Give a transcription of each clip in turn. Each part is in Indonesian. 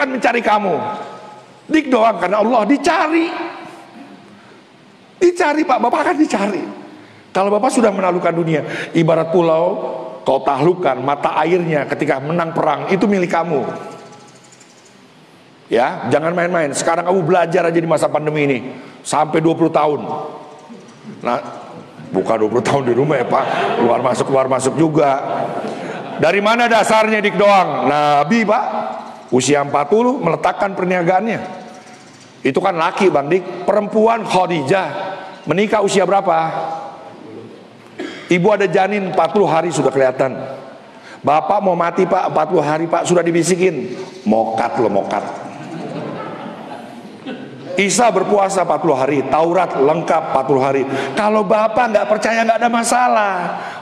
akan mencari kamu. Dik doang, karena Allah dicari. Dicari Pak, Bapak akan dicari. Kalau Bapak sudah menaklukkan dunia, ibarat pulau, kau taklukkan mata airnya ketika menang perang, itu milik kamu. Ya, jangan main-main. Sekarang kamu belajar aja di masa pandemi ini sampai 20 tahun. Nah, bukan 20 tahun di rumah ya Pak, keluar masuk juga. Dari mana dasarnya dik doang? Nabi Pak, usia 40 meletakkan perniagaannya. Itu kan laki Bang Dik. Perempuan Khadijah menikah usia berapa? Ibu ada janin 40 hari sudah kelihatan. Bapak mau mati Pak, 40 hari Pak, sudah dibisikin. Mokat lo, mokat. Isa berpuasa 40 hari, Taurat lengkap 40 hari. Kalau Bapak nggak percaya nggak ada masalah.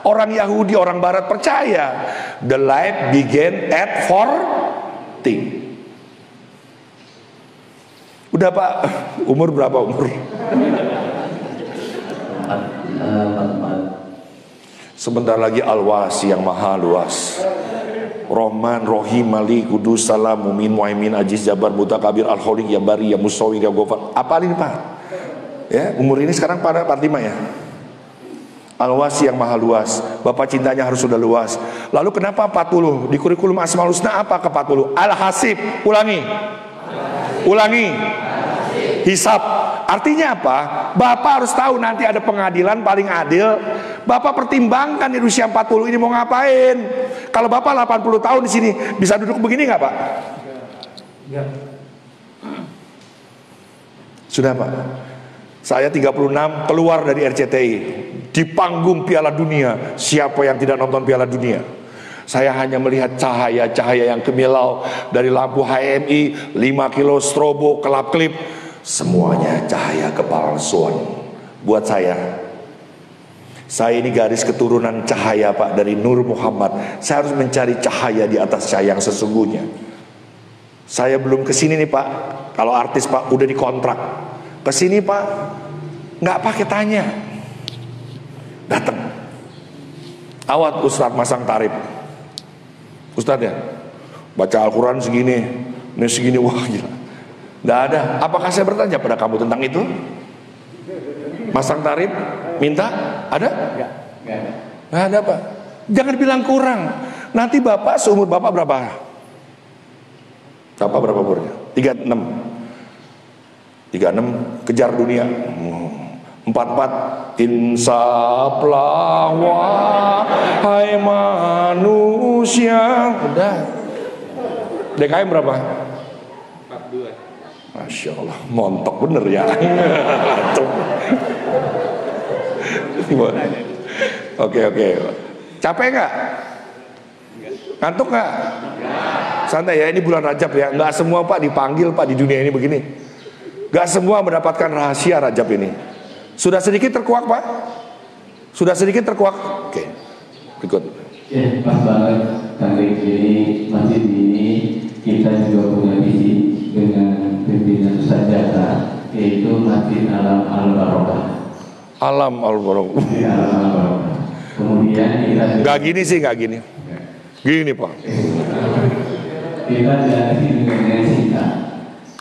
Orang Yahudi, orang Barat percaya. The life began at 40. Udah Pak, umur berapa umur? Sebentar lagi Al-Wasi yang maha luas. Rahman, Rahim, Malik, Kudus, Salam, Mumin, Muhaimin, Aziz, Jabar, Mutakabir, Al-Khaliq, Ya Bari, Ya Musawwir, Ya Ghafar. Apa ini Pak? Ya, umur ini sekarang pada 45 ya. Al-Wasi yang maha luas. Bapak cintanya harus sudah luas. Lalu kenapa 40? Di kurikulum Asmaul Husna apa ke 40? Al-Hasib, ulangi. Ulangi. Hisab. Artinya apa? Bapak harus tahu nanti ada pengadilan paling adil. Bapak pertimbangkan di usia 40 ini mau ngapain. Kalau Bapak 80 tahun di sini bisa duduk begini nggak Pak? Ya. Sudah Pak. Saya 36 keluar dari RCTI di panggung Piala Dunia. Siapa yang tidak nonton Piala Dunia? Saya hanya melihat cahaya-cahaya yang kemilau dari lampu HMI, 5 kilo strobo, kelap-kelip. Semuanya cahaya kepalsuan. Buat saya ini garis keturunan cahaya Pak, dari Nur Muhammad. Saya harus mencari cahaya di atas cahaya yang sesungguhnya. Saya belum kesini nih Pak. Kalau artis Pak udah dikontrak. Kesini Pak nggak pakai tanya, datang. Awat Ustadz masang tarif. Ustadz ya, baca Al-Quran segini, ini segini, wah gila. Nggak ada. Apakah saya bertanya pada kamu tentang itu? Masang tarif, minta, ada? Nggak ada Pak. Jangan bilang kurang. Nanti Bapak seumur Bapak berapa? Bapak berapa umurnya? 36. 36 kejar dunia. 44 insaflah wahai manusia. Udah. DKM berapa? 42. Masya Allah, montok bener ya. Oke. Capek nggak? Ngantuk nggak? Santai ya, ini bulan Rajab ya. Nggak semua Pak dipanggil Pak di dunia ini begini. Nggak semua mendapatkan rahasia Rajab ini. Sudah sedikit terkuak Pak? Sudah sedikit terkuak? Oke, berikut. Ya, pas banget. Kali ini masjid ini kita juga punya visi dengan pimpinan Sajata, yaitu Masjid Alam Al-Barokah. Alam Al-Barokah. Alam Al-Barokah. Kemudian kita nggak gini sih, nggak gini. Gini Pak. Kita dilatih dengan cinta.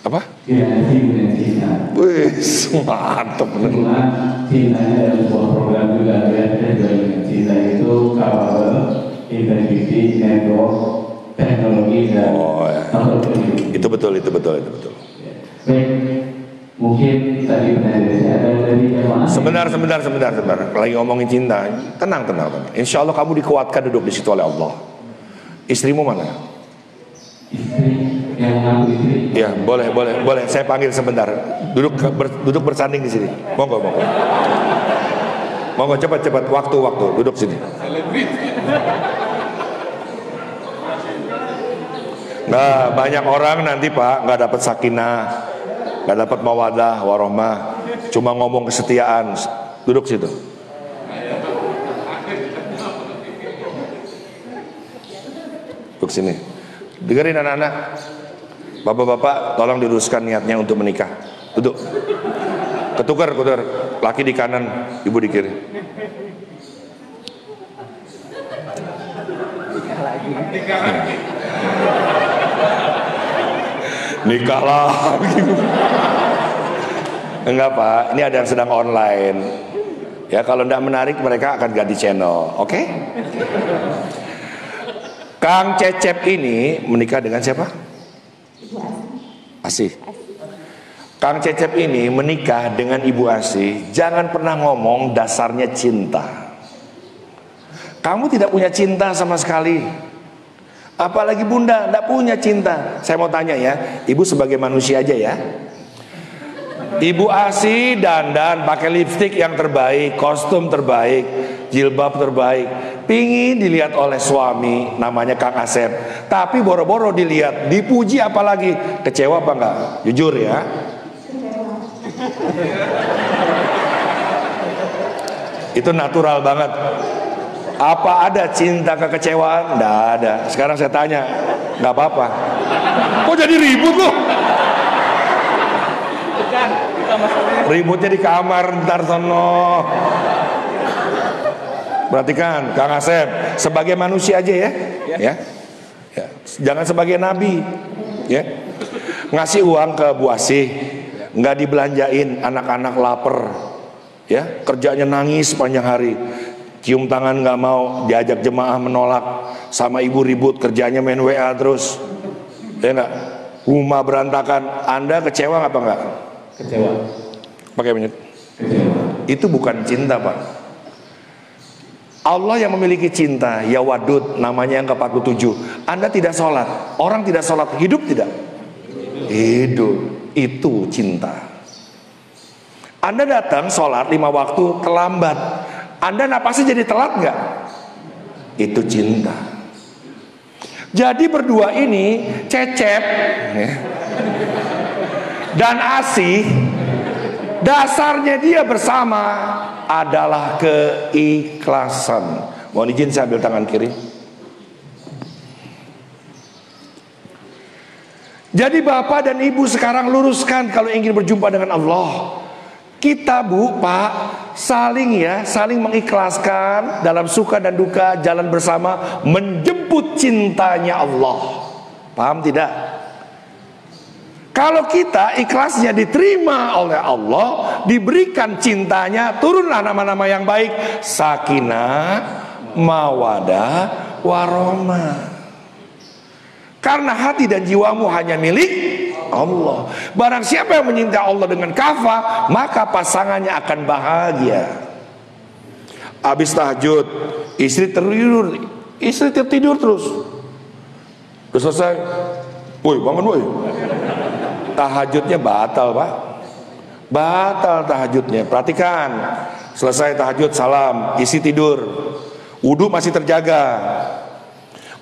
Apa? Dilatih dengan cinta. Wih, mantap bener. Cuma cintanya dalam sebuah program juga dilatih dengan cinta, itu kapal, integriti, network, teknologi dan ya. Itu betul. Baik, mungkin tadi saya ada dari jamaah. Sebentar. Lagi ngomongin cinta. Tenang. Insya Allah kamu dikuatkan duduk di situ oleh Allah. Istrimu mana? Istri yang mengaku istri. Ya, boleh. Saya panggil sebentar. Duduk bersanding di sini. Monggo. Cepat. Waktu. Duduk sini. Nah, banyak orang nanti Pak nggak dapat sakinah, nggak dapat mawadah, warahmah, cuma ngomong kesetiaan. Duduk situ. Duduk sini. Dengerin anak-anak. Bapak-bapak tolong diluruskan niatnya untuk menikah. Duduk. Ketukar. Laki di kanan, ibu di kiri. nikah lagi. Enggak Pak, ini ada yang sedang online. Ya kalau tidak menarik mereka akan ganti channel, oke? Kang Cecep ini menikah dengan siapa? Asih. Kang Cecep ini menikah dengan Ibu Asih. Jangan pernah ngomong dasarnya cinta. Kamu tidak punya cinta sama sekali. Apalagi bunda, tidak punya cinta. Saya mau tanya ya, ibu sebagai manusia aja ya. Ibu Asih dandan pakai lipstik yang terbaik, kostum terbaik, jilbab terbaik, pingin dilihat oleh suami namanya Kang Asep. Tapi boro-boro dilihat, dipuji apalagi, kecewa apa enggak? Jujur ya. Itu natural banget. Apa ada cinta kekecewaan? Nggak ada. Sekarang saya tanya, nggak apa-apa. Kok jadi ribut loh? Ributnya di kamar ntar sono. Perhatikan Kang Asep, sebagai manusia aja ya. Ya. Jangan sebagai nabi ya. Ngasih uang ke Bu Asih, nggak dibelanjain, anak-anak lapar ya, kerjanya nangis sepanjang hari, cium tangan nggak mau, diajak jemaah menolak, sama ibu ribut, kerjanya main WA terus ya nggak, rumah berantakan. Anda kecewa apa enggak? Kecewa. Pakai menit. Kecewa. Itu bukan cinta Pak. Allah yang memiliki cinta, ya wadud namanya yang ke-47. Anda tidak sholat, orang tidak sholat, hidup tidak? Hidup. Itu cinta. Anda datang sholat 5 waktu terlambat, Anda napasnya jadi telat nggak? Itu cinta. Jadi berdua ini Cecep ya, dan Asih, dasarnya dia bersama adalah keikhlasan. Mohon izin saya ambil tangan kiri. Jadi bapak dan ibu sekarang luruskan kalau ingin berjumpa dengan Allah. Kita Bu, Pak, saling mengikhlaskan dalam suka dan duka, jalan bersama menjemput cintanya Allah. Paham tidak? Kalau kita ikhlasnya diterima oleh Allah, diberikan cintanya, turunlah nama-nama yang baik, sakinah, mawadah, warahmah. Karena hati dan jiwamu hanya milik Allah. Barang siapa yang menyintai Allah dengan kafah, maka pasangannya akan bahagia. Habis tahajud, istri tertidur terus. Udah selesai, woi bangun woi. Tahajudnya batal Pak. Batal tahajudnya. Perhatikan, selesai tahajud salam, isi tidur, wudu masih terjaga.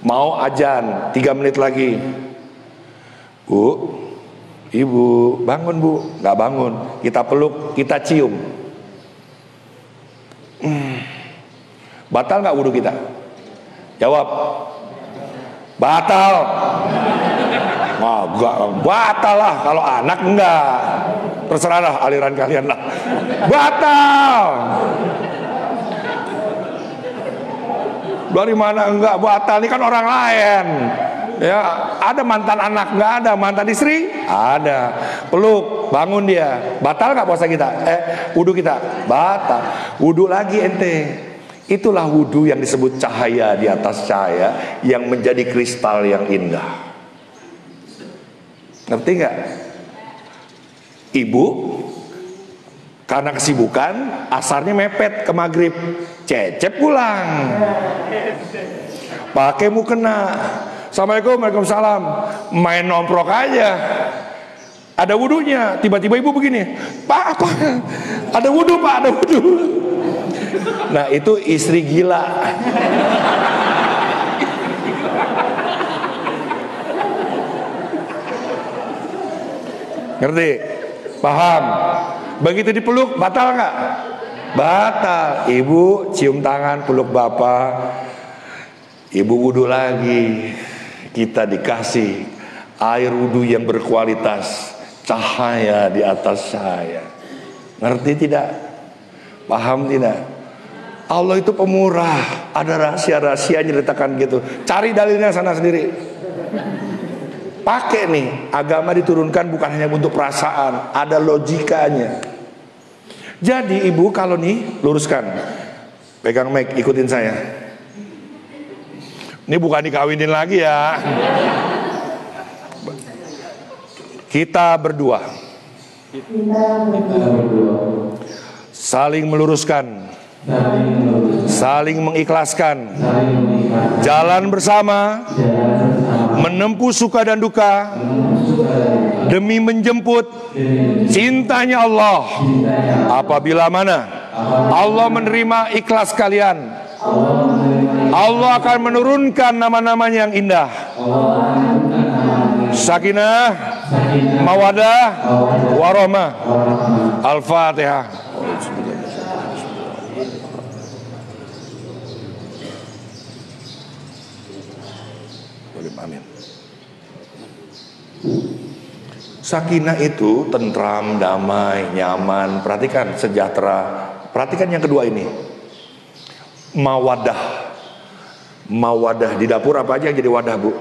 Mau ajan 3 menit lagi, Bu, ibu bangun Bu. Nggak bangun, kita peluk, kita cium. Batal nggak wudu kita? Jawab, batal. Enggak, batal lah. Kalau anak enggak, terserah lah aliran kalian lah. Batal. Dari mana enggak batal? Ini kan orang lain. Ya, ada mantan anak, enggak ada mantan istri? Ada. Peluk, bangun dia. Batal enggak puasa kita? Wudu kita? Batal. Wudu lagi ente. Itulah wudu yang disebut cahaya di atas cahaya, yang menjadi kristal yang indah. Ngerti nggak? Ibu karena kesibukan asarnya mepet ke maghrib, Cecep pulang, pakai mukena, Assalamualaikum, waalaikumsalam, main nomprok aja. Ada wudunya, tiba-tiba ibu begini, Pak apa? Ada wudu Pak, ada wudu. Nah itu istri gila. Ngerti? Paham? Begitu dipeluk, batal nggak? Batal. Ibu cium tangan, peluk bapak. Ibu wudu lagi. Kita dikasih air wudu yang berkualitas, cahaya di atas cahaya. Ngerti tidak? Paham tidak? Allah itu pemurah. Ada rahasia-rahasianya diletakkan gitu. Cari dalilnya sana sendiri. pakai nih, agama diturunkan bukan hanya untuk perasaan, ada logikanya. Jadi ibu kalau nih, luruskan, pegang mic, ikutin saya. Ini bukan dikawinin lagi ya. Kita berdua saling meluruskan, saling mengikhlaskan, jalan bersama, menempuh suka dan duka, demi menjemput cintanya Allah. Apabila mana Allah menerima ikhlas kalian, Allah akan menurunkan nama-namanya yang indah. Sakinah, mawadah, warahmah. Al-Fatihah. Amin. Sakinah itu tentram, damai, nyaman. Perhatikan, sejahtera. Perhatikan yang kedua ini, mawadah. Mawadah di dapur apa aja yang jadi wadah, Bu?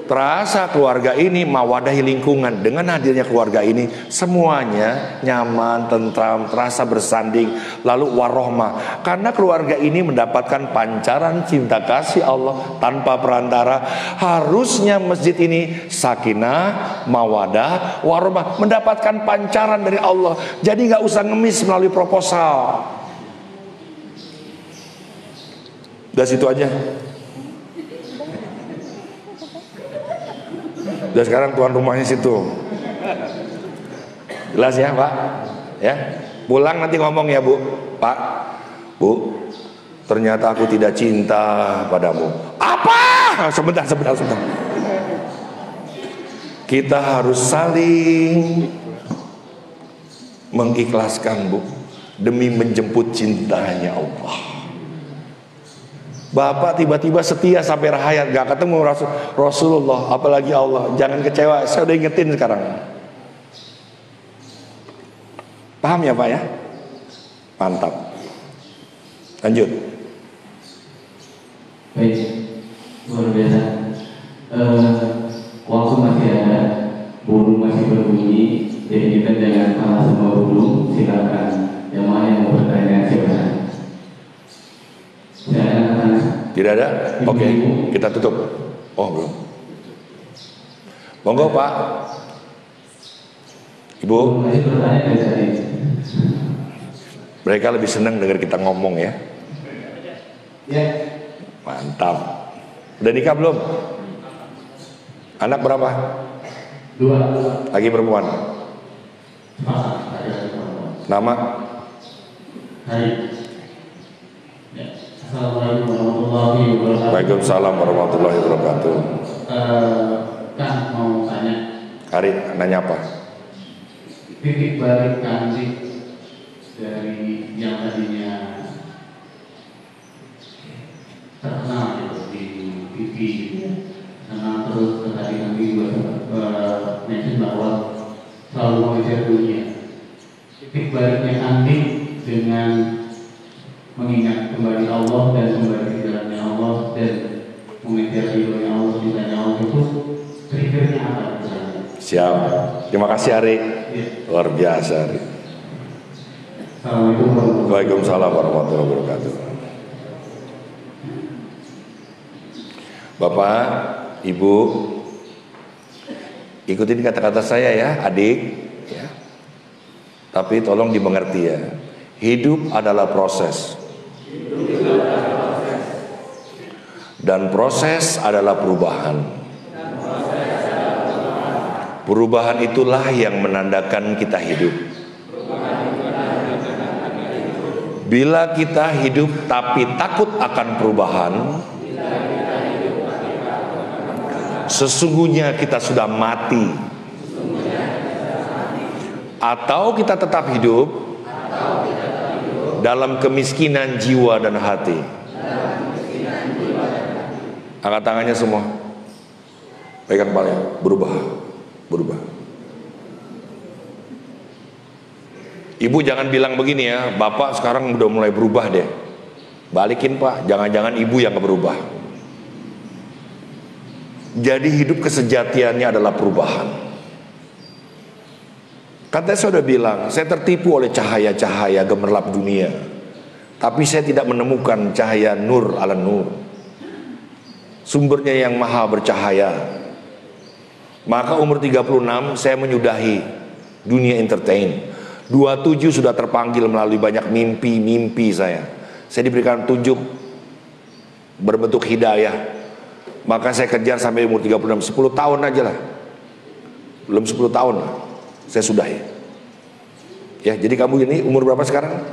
Terasa keluarga ini mawadahi lingkungan. Dengan hadirnya keluarga ini, semuanya nyaman, tentram, terasa bersanding. Lalu warohmah, karena keluarga ini mendapatkan pancaran cinta kasih Allah tanpa perantara. Harusnya masjid ini sakinah, mawadah, warohmah, mendapatkan pancaran dari Allah. Jadi gak usah ngemis melalui proposal. Udah situ aja. Dan sekarang tuan rumahnya situ. Jelas ya Pak? Ya. Pulang nanti ngomong ya Bu. Pak, Bu, ternyata aku tidak cinta padamu. Apa? Sebentar. Kita harus saling mengikhlaskan, Bu, demi menjemput cintanya Allah. Bapak tiba-tiba setia sampai hayat, gak ketemu Rasulullah, apalagi Allah. Jangan kecewa, saya udah ingetin sekarang. Paham ya Pak ya? Mantap. Lanjut. Baik, luar biasa. Waktu masih ada, burung masih berbunyi, jadi kita jangan kalah sama burung. Silakan yang mana yang mau bertanya, silakan. Tidak ada? Oke, kita tutup. Oh belum. Monggo Pak. Ibu. Mereka lebih senang dengar kita ngomong ya. Mantap. Udah nikah belum? Anak berapa? 2. Lagi perempuan. Nama? Hari. Assalamualaikum warahmatullahi wabarakatuh. Waalaikumsalam warahmatullahi wabarakatuh. Kan mau tanya. Hari, nanya apa? Titik balik kandik dari yang tadinya terkenal gitu di TV, karena terus tadi kami juga mention bahwa selalu mengejar dunia. Titik baliknya kandik dengan mengingat kembali Allah dan kembali ke jalannya Allah dan mengejar ridhonya Allah, cintanya Allah, itu triggernya apa? Siap. Terima kasih Ari. Luar biasa Ari. Assalamualaikum. Waalaikumsalam warahmatullahi wabarakatuh. Bapak, Ibu, ikutin kata-kata saya ya, adik ya. Tapi tolong dimengerti ya. Hidup adalah proses. Dan proses adalah perubahan. Perubahan itulah yang menandakan kita hidup. Bila kita hidup tapi takut akan perubahan, sesungguhnya kita sudah mati. Atau kita tetap hidup dalam kemiskinan jiwa dan hati. Angkat tangannya semua. Pegang kepalanya. Berubah. Ibu jangan bilang begini ya, Bapak sekarang udah mulai berubah deh. Balikin Pak, jangan-jangan ibu yang berubah. Jadi hidup kesejatiannya adalah perubahan. Kan saya sudah bilang, saya tertipu oleh cahaya-cahaya gemerlap dunia, tapi saya tidak menemukan cahaya nur ala nur, sumbernya yang maha bercahaya. Maka umur 36 saya menyudahi dunia entertain. 27 sudah terpanggil melalui banyak mimpi-mimpi saya. Saya diberikan tunjuk berbentuk hidayah. Maka saya kejar sampai umur 36, 10 tahun aja lah. Belum 10 tahun lah, saya sudahi. Ya, jadi kamu ini umur berapa sekarang?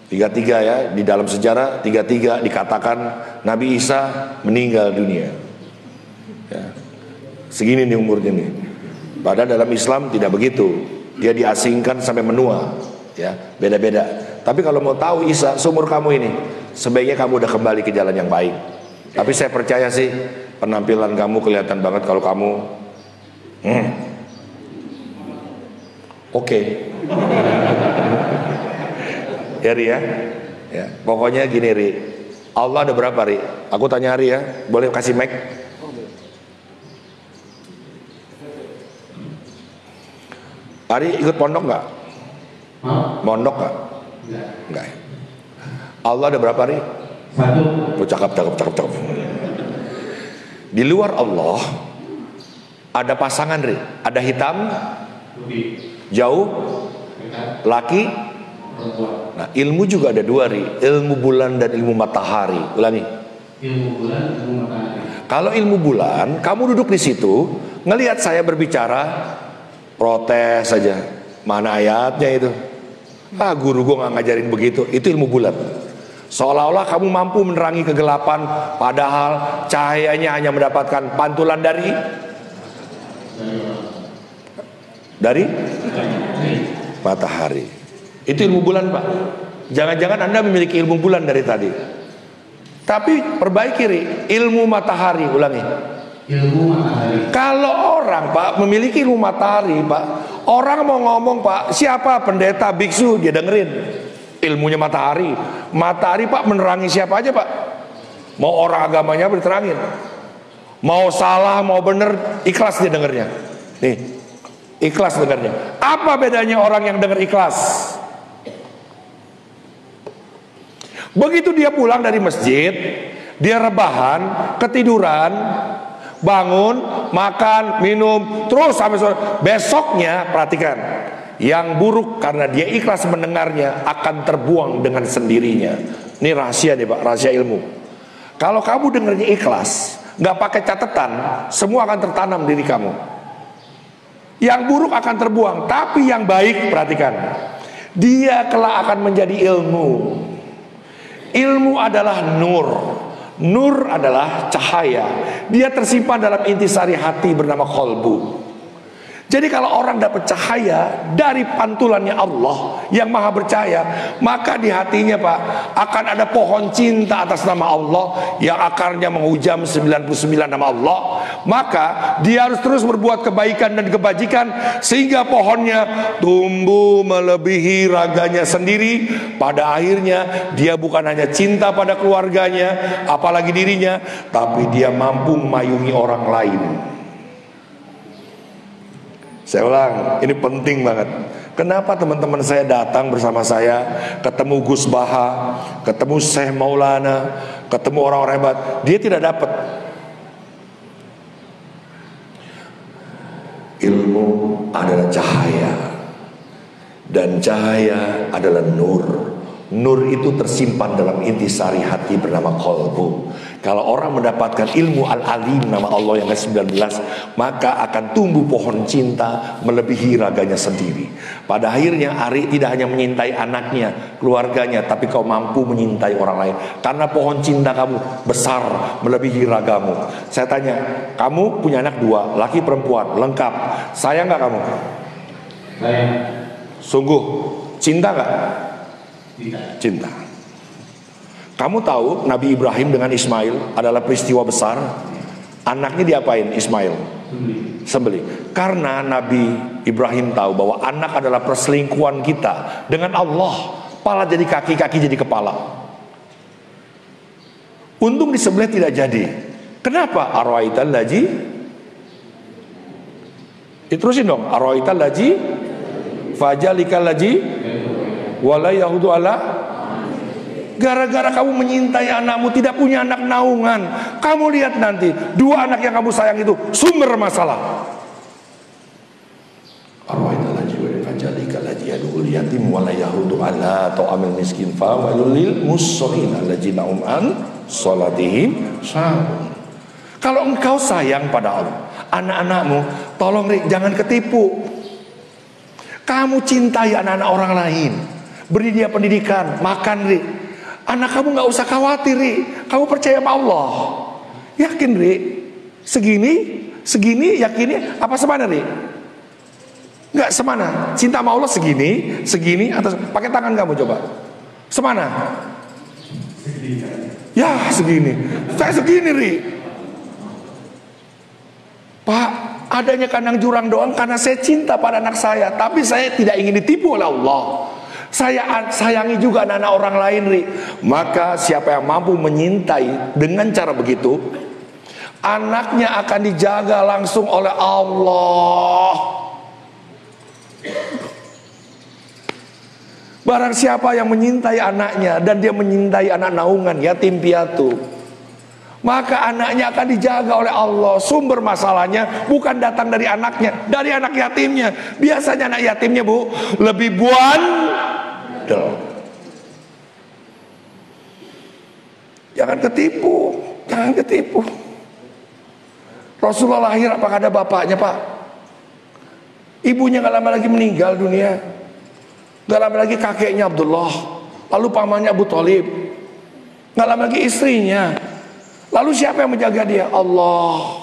33 ya. Di dalam sejarah 33 dikatakan Nabi Isa meninggal dunia. Ya. Segini nih umurnya nih. Padahal dalam Islam tidak begitu. Dia diasingkan sampai menua. Ya, beda-beda. Tapi kalau mau tahu Isa seumur kamu ini, sebaiknya kamu udah kembali ke jalan yang baik. Tapi saya percaya sih penampilan kamu kelihatan banget kalau kamu oke. Ya Ri ya. Ya, pokoknya gini Ri. Allah ada berapa Ri? Aku tanya Ri ya. Boleh kasih mic? Ari ikut pondok nggak? Pondok nggak? Enggak. Allah ada berapa Ri? Satu. Oh, cakep. Di luar Allah ada pasangan Ri. Ada hitam, jauh, laki. Nah, ilmu juga ada dua Ri. Ilmu bulan dan ilmu matahari. Ulangi. Ilmu bulan, ilmu matahari. Kalau ilmu bulan, kamu duduk di situ, ngelihat saya berbicara, protes saja. Mana ayatnya itu? Guru gue nggak ngajarin begitu. Itu ilmu bulan. Seolah-olah kamu mampu menerangi kegelapan, padahal cahayanya hanya mendapatkan pantulan dari matahari. Itu ilmu bulan Pak. Jangan-jangan Anda memiliki ilmu bulan dari tadi. Tapi perbaiki Ri, ilmu matahari. Ulangi. Ilmu matahari. Kalau orang Pak memiliki ilmu matahari Pak, orang mau ngomong Pak, siapa pendeta biksu, dia dengerin. Ilmunya matahari. Matahari Pak menerangi siapa aja Pak. Mau orang agamanya diterangin. Mau salah, mau bener, ikhlas dia dengernya. Nih, ikhlas dengernya. Apa bedanya orang yang denger ikhlas? Begitu dia pulang dari masjid, dia rebahan, ketiduran, bangun, makan, minum, terus sampai sore. Besoknya perhatikan, yang buruk karena dia ikhlas mendengarnya akan terbuang dengan sendirinya. Ini rahasia nih Pak, rahasia ilmu. Kalau kamu dengarnya ikhlas, nggak pakai catatan, semua akan tertanam diri kamu. Yang buruk akan terbuang, tapi yang baik perhatikan, dia kelak akan menjadi ilmu. Ilmu adalah nur. Nur adalah cahaya. Dia tersimpan dalam intisari hati bernama qalbu. Jadi kalau orang dapat cahaya dari pantulannya Allah yang maha bercahaya, maka di hatinya Pak akan ada pohon cinta atas nama Allah yang akarnya menghujam 99 nama Allah. Maka dia harus terus berbuat kebaikan dan kebajikan sehingga pohonnya tumbuh melebihi raganya sendiri. Pada akhirnya dia bukan hanya cinta pada keluarganya, apalagi dirinya, tapi dia mampu memayungi orang lain. Saya ulang, ini penting banget. Kenapa teman-teman saya datang bersama saya, ketemu Gus Baha, ketemu Syekh Maulana, ketemu orang-orang hebat, dia tidak dapat ilmu adalah cahaya, dan cahaya adalah nur. Nur itu tersimpan dalam intisari hati bernama qalbu. Kalau orang mendapatkan ilmu al-alim nama Allah yang ke-19, maka akan tumbuh pohon cinta melebihi raganya sendiri. Pada akhirnya Ari tidak hanya menyintai anaknya, keluarganya, tapi kau mampu menyintai orang lain. Karena pohon cinta kamu besar melebihi ragamu. Saya tanya, kamu punya anak 2, laki perempuan, lengkap. Sayang gak kamu? Sayang. Sungguh, cinta gak? Cinta. Kamu tahu Nabi Ibrahim dengan Ismail adalah peristiwa besar. Anaknya diapain Ismail? Sembelih. Karena Nabi Ibrahim tahu bahwa anak adalah perselingkuhan kita dengan Allah. Kepala jadi kaki, kaki jadi kepala. Untung disembelih tidak jadi. Kenapa? Arwaital laji, diterusin dong. Arwaital laji fajalikal laji wala yahudu ala. Gara-gara kamu menyintai anakmu, tidak punya anak naungan. Kamu lihat nanti, dua anak yang kamu sayang itu sumber masalah. Arwaital laji fajalikal laji yadul yatim wala yahudu ala ta'amil miskin fa wailul lil musallin allazina hum an salatihim sahun. Kalau engkau sayang pada Allah, anak-anakmu, tolong Rik, jangan ketipu. Kamu cintai anak-anak orang lain, beri dia pendidikan, makan Rik. Anak kamu gak usah khawatir Rik, kamu percaya sama Allah. Yakin Rik? Segini yakinnya apa semana Rik? Gak semana. Cinta sama Allah segini atas, pakai tangan kamu coba. Semana? Ya segini. Saya segini Rik. Pak, adanya kandang jurang doang karena saya cinta pada anak saya, tapi saya tidak ingin ditipu oleh Allah. Saya sayangi juga anak-anak orang lain Ri. Maka siapa yang mampu menyintai dengan cara begitu, anaknya akan dijaga langsung oleh Allah. Barang siapa yang menyintai anaknya dan dia menyintai anak naungan, yatim piatu, maka anaknya akan dijaga oleh Allah. Sumber masalahnya bukan datang dari anaknya, dari anak yatimnya. Biasanya anak yatimnya Bu lebih bandel. Jangan ketipu. Rasulullah lahir apakah ada bapaknya Pak? Ibunya gak lama lagi meninggal dunia. Gak lama lagi kakeknya Abdullah, lalu pamannya Abu Thalib, gak lama lagi istrinya. Lalu siapa yang menjaga dia? Allah.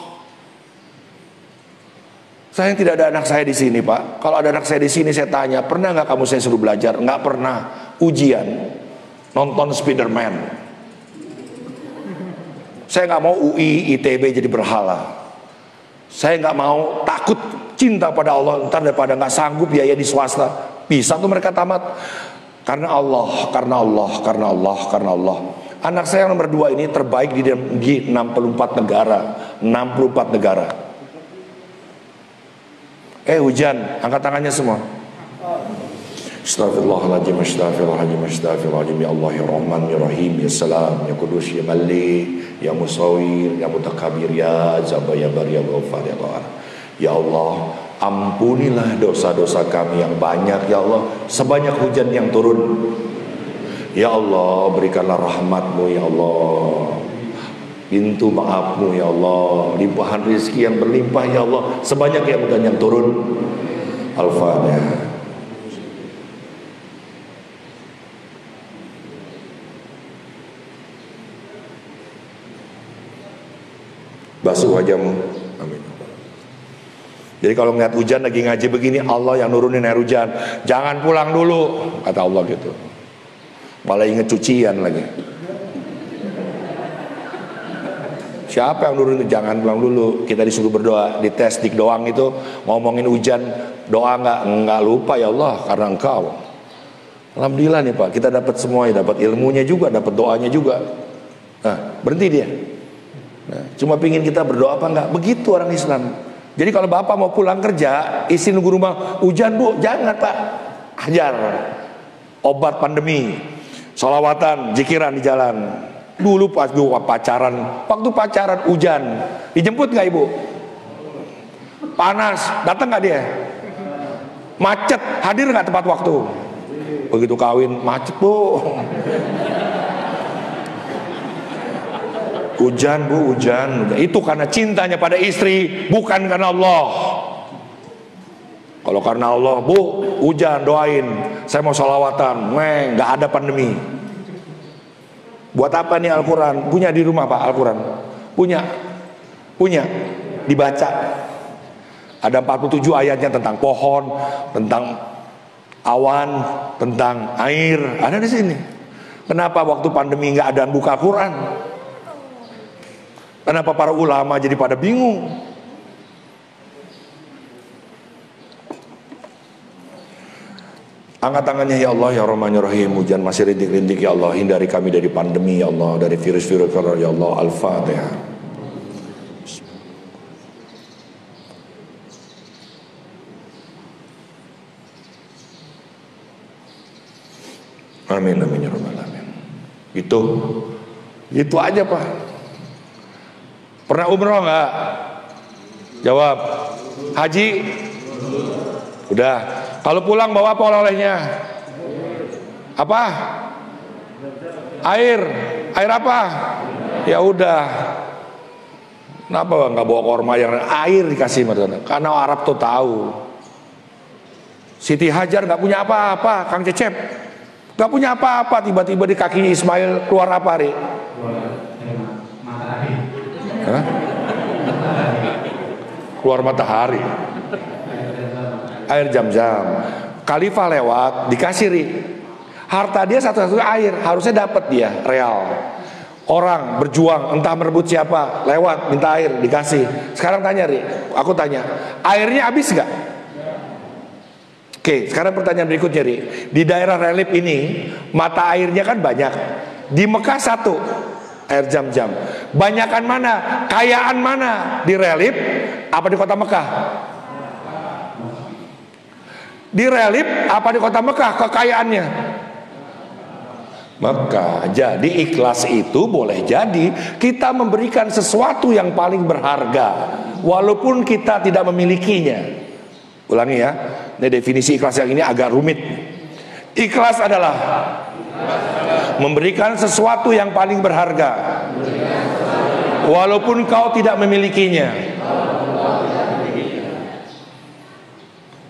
Saya tidak ada anak saya di sini Pak. Kalau ada anak saya di sini saya tanya, pernah nggak kamu saya suruh belajar? Nggak pernah. Ujian, nonton Spiderman. Saya nggak mau UI, ITB jadi berhala. Saya nggak mau, takut, cinta pada Allah. Ntar daripada nggak sanggup biaya di swasta, bisa tuh mereka tamat. Karena Allah. Anak saya yang nomor 2 ini terbaik di 64 negara. 64 negara. Hujan, angkat tangannya semua. Astaghfirullahaladzim, astaghfirullahaladzim, ya Allah, ya Rahman, ya Rahim, ya Salam, ya Kudus, ya Malik, ya Musawir, ya Mutakabir, ya Jabbar, ya Bar, ya Ghafar, ya Qahar. Ya Allah, ampunilah dosa-dosa kami yang banyak, ya Allah, sebanyak hujan yang turun. Ya Allah, berikanlah rahmat-Mu, ya Allah, pintu maaf-Mu, ya Allah, limpahan rezeki yang berlimpah, ya Allah, sebanyak yang hujan yang turun. Al-Fatihah. Basuh wajahmu. Amin. Jadi kalau ngeliat hujan lagi ngaji begini, Allah yang nurunin air hujan. Jangan pulang dulu, kata Allah gitu. Malah inget cucian lagi. Siapa yang nurunin? Jangan pulang dulu. Kita disuruh berdoa. Di tes dik doang itu ngomongin hujan, doa nggak lupa ya Allah karena Engkau. Alhamdulillah nih Pak, kita dapat semuanya, dapat ilmunya juga, dapat doanya juga. Nah, berhenti dia. Nah, cuma pingin kita berdoa apa enggak? Begitu orang Islam. Jadi kalau bapak mau pulang kerja, istri nunggu rumah, hujan Bu, jangan Pak. Hajar. Obat pandemi, sholawatan, zikiran di jalan. Dulu pas pacaran, waktu pacaran hujan, dijemput nggak Ibu? Panas, datang nggak dia? Macet, hadir nggak tepat waktu? Begitu kawin, macet Bu. Hujan Bu, hujan. Itu karena cintanya pada istri, bukan karena Allah. Kalau karena Allah, Bu, hujan, doain, saya mau sholawatan. Nggak ada pandemi. Buat apa nih Al-Quran? Punya di rumah Pak Al-Quran? Punya, dibaca. Ada 47 ayatnya tentang pohon, tentang awan, tentang air. Ada di sini. Kenapa waktu pandemi nggak ada buka Al-Quran? Kenapa para ulama jadi pada bingung? Angkat tangannya ya Allah, ya Rahman, ya Rahim. Hujan masih rintik-rintik ya Allah. Hindari kami dari pandemi ya Allah, dari virus-virus ya Allah. Al-Fatihah. Amin amin ya rabbal alamin. Itu aja Pak. Pernah umroh nggak? Jawab. Haji? Udah. Kalau pulang bawa apa oleh-olehnya? Apa? Air apa? Ya udah. Kenapa nggak bawa korma yang air dikasih mereka? Karena Arab tuh tahu. Siti Hajar nggak punya apa-apa, Kang Cecep nggak punya apa-apa, tiba-tiba di kakinya Ismail keluar apa Ri? Hah? Keluar matahari. Air Zam-Zam. Khalifah lewat dikasih Ri. Harta dia satu-satunya air, harusnya dapat dia real. Orang berjuang entah merebut siapa, lewat minta air dikasih. Sekarang tanya Ri, aku tanya, airnya habis nggak? Oke, sekarang pertanyaan berikutnya Ri. Di daerah relief ini mata airnya kan banyak. Di Mekah satu, air Zam-Zam. Banyakan mana? Kayaan mana? Di relief apa di kota Mekah? Di relief apa di kota Mekah kekayaannya? Maka jadi ikhlas itu boleh jadi kita memberikan sesuatu yang paling berharga walaupun kita tidak memilikinya. Ulangi ya, ini definisi ikhlas yang ini agak rumit. Ikhlas adalah memberikan sesuatu yang paling berharga walaupun kau tidak memilikinya.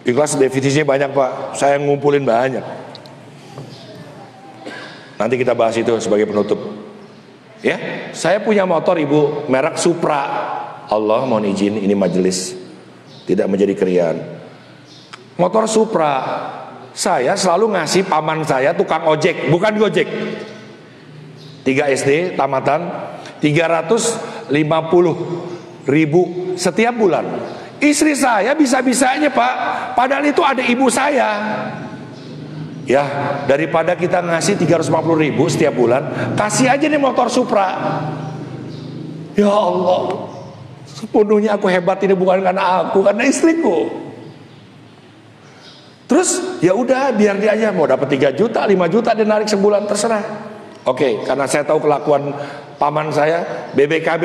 Ikhlas definisinya banyak Pak, saya ngumpulin banyak. Nanti kita bahas itu sebagai penutup. Ya, saya punya motor Ibu, merek Supra. Allah mohon izin, ini majelis tidak menjadi keriaan. Motor Supra, saya selalu ngasih paman saya tukang ojek, bukan Gojek. 3 SD tamatan, 350.000 setiap bulan. Istri saya bisa-bisanya Pak, padahal itu ada ibu saya. Ya, daripada kita ngasih 350.000 setiap bulan, kasih aja nih motor Supra. Ya Allah, sepenuhnya aku hebat ini bukan karena aku, karena istriku. Terus ya udah biar dia aja mau dapat 3 juta, 5 juta dia narik sebulan terserah. Oke, karena saya tahu kelakuan paman saya, BBKB